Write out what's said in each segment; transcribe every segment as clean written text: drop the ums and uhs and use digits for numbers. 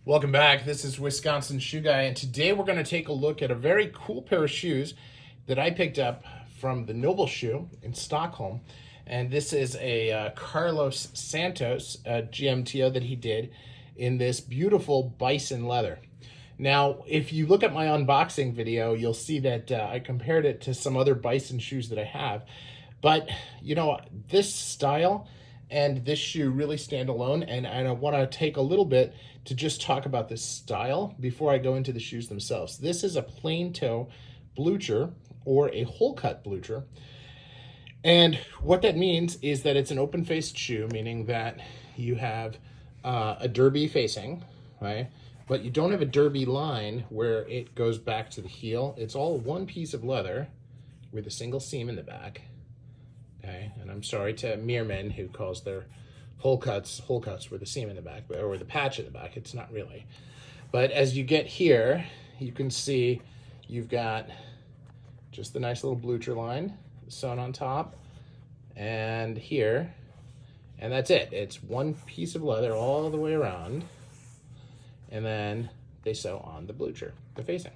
Welcome back. This is Wisconsin Shoe Guy, and today we're going to take a look at a very cool pair of shoes that I picked up from the Noble Shoe in Stockholm. And this is a Carlos Santos GMTO that he did in this beautiful bison leather. Now, if you look at my unboxing video, you'll see that I compared it to some other bison shoes that I have. But, you know, this style and this shoe really stand alone, and I want to take a little bit to just talk about this style before I go into the shoes themselves. This is a plain toe blucher, or a hole cut blucher, and what that means is that it's an open faced shoe, meaning that you have a derby facing, right? But you don't have a derby line where it goes back to the heel. It's all one piece of leather with a single seam in the back. Okay, and I'm sorry to Meerman who calls their hole cuts with a seam in the back, or with a patch in the back. It's not really. But as you get here, you can see you've got just the nice little blucher line sewn on top and here, and that's it. It's one piece of leather all the way around, and then they sew on the blucher, the facing.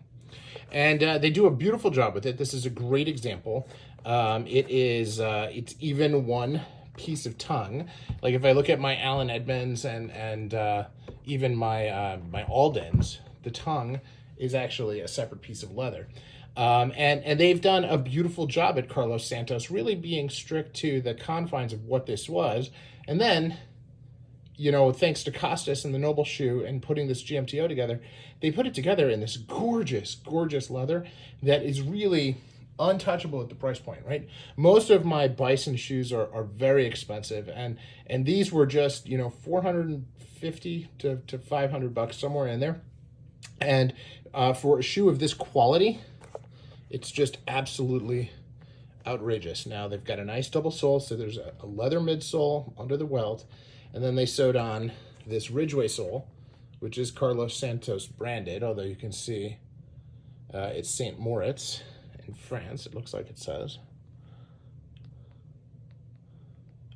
And they do a beautiful job with it. This is a great example. It's even one piece of tongue. Like if I look at my Allen Edmonds and even my Aldens, the tongue is actually a separate piece of leather. And they've done a beautiful job at Carlos Santos, really being strict to the confines of what this was. And then, you know, thanks to Costas and the Noble Shoe and putting this GMTO together, they put it together in this gorgeous, gorgeous leather that is really untouchable at the price point, right? Most of my Bison shoes are very expensive, and these were just, you know, 450 to 500 bucks, somewhere in there. And for a shoe of this quality, it's just absolutely outrageous. Now they've got a nice double sole, so there's a leather midsole under the welt, and then they sewed on this Ridgeway sole, which is Carlos Santos branded, although you can see it's St. Moritz in France, it looks like it says.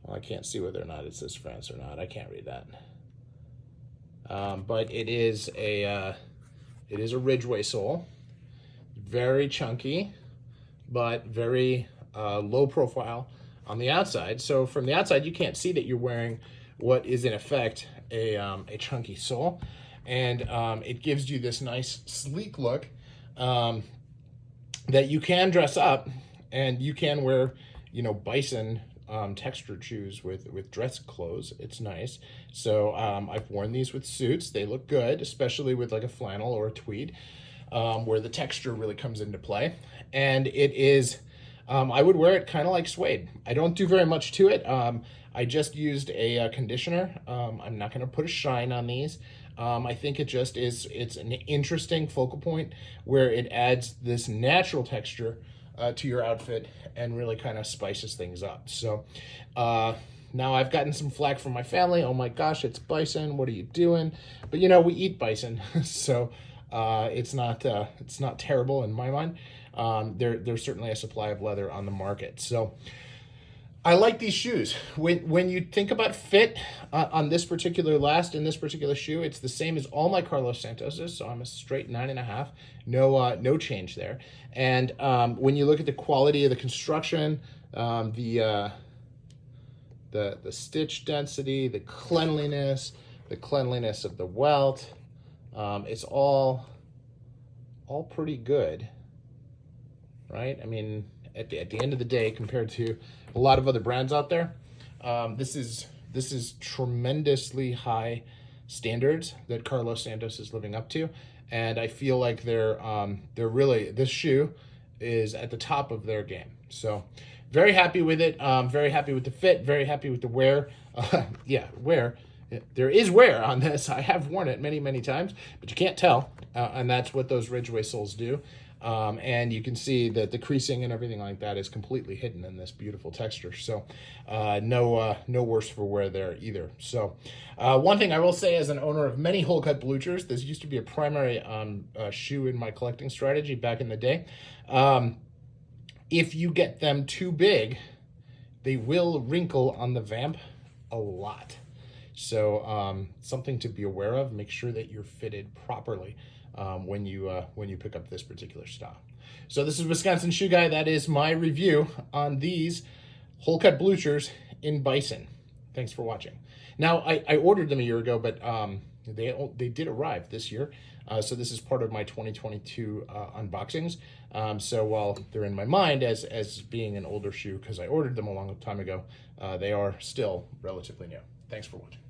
Well, I can't see whether or not it says France or not. I can't read that. But it is a Ridgeway sole, very chunky, but very low profile on the outside. So from the outside, you can't see that you're wearing what is in effect a chunky sole, and it gives you this nice sleek look that you can dress up, and you can wear, you know, Bison textured shoes with dress clothes. It's nice. So I've worn these with suits. They look good, especially with like a flannel or a tweed, where the texture really comes into play. And it is, I would wear it kind of like suede. I don't do very much to it. I just used a conditioner. I'm not going to put a shine on these. I think it just is, it's an interesting focal point where it adds this natural texture to your outfit and really kind of spices things up. So now I've gotten some flack from my family. Oh my gosh, it's Bison. What are you doing? But you know, we eat Bison, so it's not terrible in my mind. There's certainly a supply of leather on the market. So I like these shoes. When you think about fit on this particular in this particular shoe, it's the same as all my Carlos Santoses, so I'm a straight 9.5. No change there. And when you look at the quality of the construction, the stitch density, the cleanliness of the welt, it's all pretty good, right? I mean, at the end of the day, compared to a lot of other brands out there, this is tremendously high standards that Carlos Santos is living up to, and I feel like they're really, this shoe is at the top of their game. So very happy with it. Very happy with the fit. Very happy with the wear. Yeah, wear. There is wear on this. I have worn it many times, but you can't tell, and that's what those Ridgeway soles do. And you can see that the creasing and everything like that is completely hidden in this beautiful texture. So no worse for wear there either. So one thing I will say, as an owner of many hole cut bluchers, this used to be a primary shoe in my collecting strategy back in the day. If you get them too big, they will wrinkle on the vamp a lot. So something to be aware of. Make sure that you're fitted properly when you pick up this particular style. So this is Wisconsin Shoe Guy. That is my review on these hole cut bluchers in Bison. Thanks for watching. Now I ordered them a year ago, but they did arrive this year. So this is part of my 2022 unboxings. So while they're in my mind as being an older shoe, because I ordered them a long time ago, they are still relatively new. Thanks for watching.